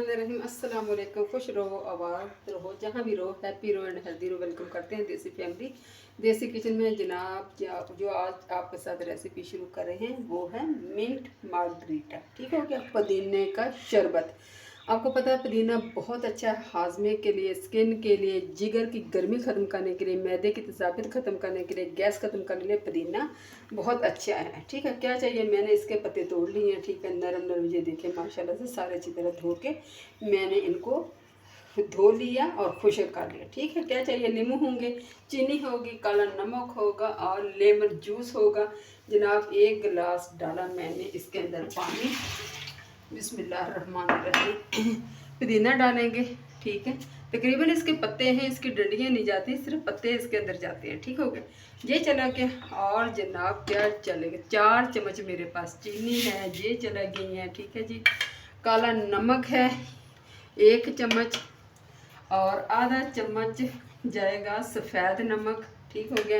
बिस्मिल्लाहिर्रहमानिर्रहीम। अस्सलाम वालेकुम। खुश रहो, आबाद रहो, जहाँ भी रहो, हैप्पी रहो एंड हेल्दी रहो। वेलकम करते हैं देसी फैमिली देसी किचन में। जनाब जो आज आपके साथ रेसिपी शुरू कर रहे हैं वो है मिंट मार्गरीटा। ठीक हो गया, पुदीने का शरबत। आपको पता है पुदीना बहुत अच्छा है हाजमे के लिए, स्किन के लिए, जिगर की गर्मी ख़त्म करने के लिए, मैदे की तेज़ाबियत ख़त्म करने के लिए, गैस ख़त्म करने के लिए पुदीना बहुत अच्छा है। ठीक है, क्या चाहिए, मैंने इसके पत्ते तोड़ लिए हैं। ठीक है, नरम नरम ये देखें माशाल्लाह से सारे अच्छी तरह धो के मैंने इनको धो लिया और खुशक कर लिया। ठीक है, क्या चाहिए, नींबू होंगे, चीनी होगी, काला नमक होगा और लेमन जूस होगा। जनाब 1 गिलास डाला मैंने इसके अंदर पानी। बिस्मिल्लाहिर्रहमानिर्रहीम। पुदीना डालेंगे। ठीक है, तकरीबन इसके पत्ते हैं, इसकी डंडियाँ नहीं जाती, सिर्फ पत्ते इसके अंदर जाते हैं। ठीक हो गया, ये चला गया। और जनाब क्या चलेगा, 4 चम्मच मेरे पास चीनी है, ये चला गई है। ठीक है जी, काला नमक है 1 चम्मच और आधा चम्मच जाएगा सफ़ेद नमक। ठीक हो गया,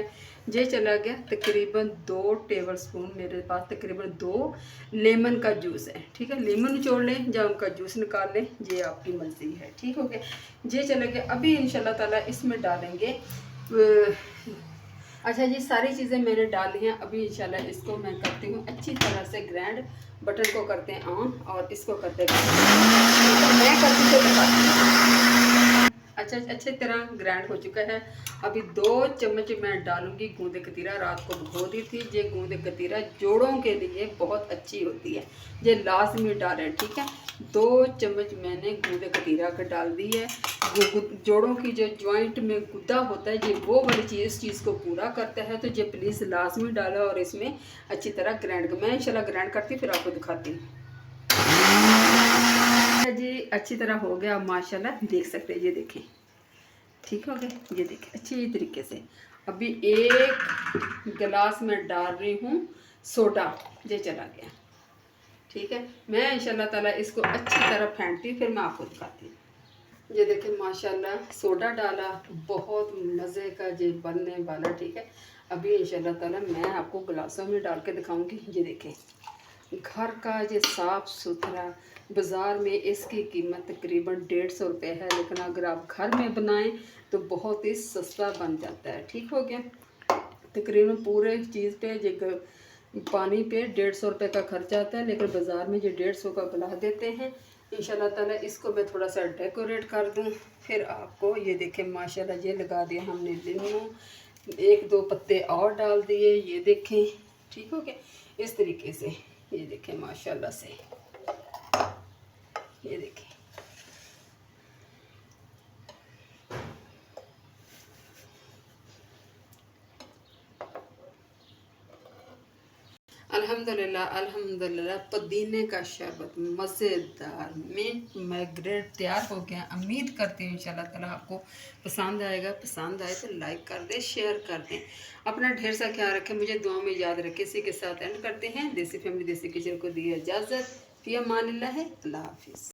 ये चला गया तकरीबन 2 टेबलस्पून मेरे पास तकरीबन 2 लेमन का जूस है। ठीक है, लेमन निचोड़ लें या उनका जूस निकाल लें, ये आपकी मर्ज़ी है। ठीक हो गया, ये चला गया। अभी इंशाल्लाह ताला इसमें डालेंगे अच्छा जी, सारी चीज़ें मैंने डाल ली हैं। अभी इंशाल्लाह इसको मैं करती हूँ अच्छी तरह से ग्राइंड। बटन को करते हैं ऑन और इसको करते हैं मैं करती तो अच्छा अच्छी तरह ग्राइंड हो चुका है। अभी 2 चम्मच मैं डालूंगी गूंदे कतीरा। रात को भिगो दी थी। ये गूंदे कतीरा जोड़ों के लिए बहुत अच्छी होती है, ये लाजमी डालें। ठीक है, 2 चम्मच मैंने गूंदे कतीरा का डाल दी है। जोड़ों की जो जॉइंट में गुद्दा होता है, ये वो वाली चीज़ इस चीज़ को पूरा करता है, तो ये प्लीज़ लाजमी डालो और इसमें अच्छी तरह ग्राइंड। मैं इंशाल्लाह ग्राइंड करती फिर आपको दिखाती हूँ जी। अच्छी तरह हो गया माशाल्लाह, देख सकते हैं, ये देखें। ठीक हो गया, ये देखें अच्छी तरीके से। अभी 1 गिलास में डाल रही हूँ सोडा, ये चला गया। ठीक है, मैं इंशाल्लाह ताला इसको अच्छी तरह फेंटती फिर मैं आपको दिखाती हूँ। ये देखें माशाल्लाह सोडा डाला, बहुत मज़े का ये बनने वाला। ठीक है, अभी इंशाल्लाह ताला मैं आपको गिलासों में डाल के दिखाऊंगी। ये देखें, घर का ये साफ़ सुथरा, बाज़ार में इसकी कीमत तकरीबन 150 रुपये है, लेकिन अगर आप घर में बनाएं तो बहुत ही सस्ता बन जाता है। ठीक हो गया, तकरीबन पूरे चीज़ पे ये पानी पे 150 रुपये का खर्चा आता है, लेकिन बाज़ार में ये 150 का बना देते हैं। इंशाल्लाह ताला इसको मैं थोड़ा सा डेकोरेट कर दूं, फिर आपको ये देखें माशाल्लाह ये लगा दिया हमने नींबू, 1-2 पत्ते और डाल दिए, ये देखें। ठीक हो गया, इस तरीके से ये देखें माशाल्लाह से, ये देखें। अल्हम्दुलिल्लाह अल्हम्दुलिल्लाह, पुदीने का शरबत मज़ेदार मिंट मार्गरेट तैयार हो गया। उम्मीद करती हूँ इंशाल्लाह ताला आपको पसंद आएगा। पसंद आए तो लाइक कर दें, शेयर कर दें, अपना ढेर सा ख्याल रखें, मुझे दुआ में याद रखें। इसी के साथ एंड करते हैं। देसी फैमिली देसी किचन को दी इजाज़त। फ़ी अमानिल्लाह, अल्लाह हाफ़िज़।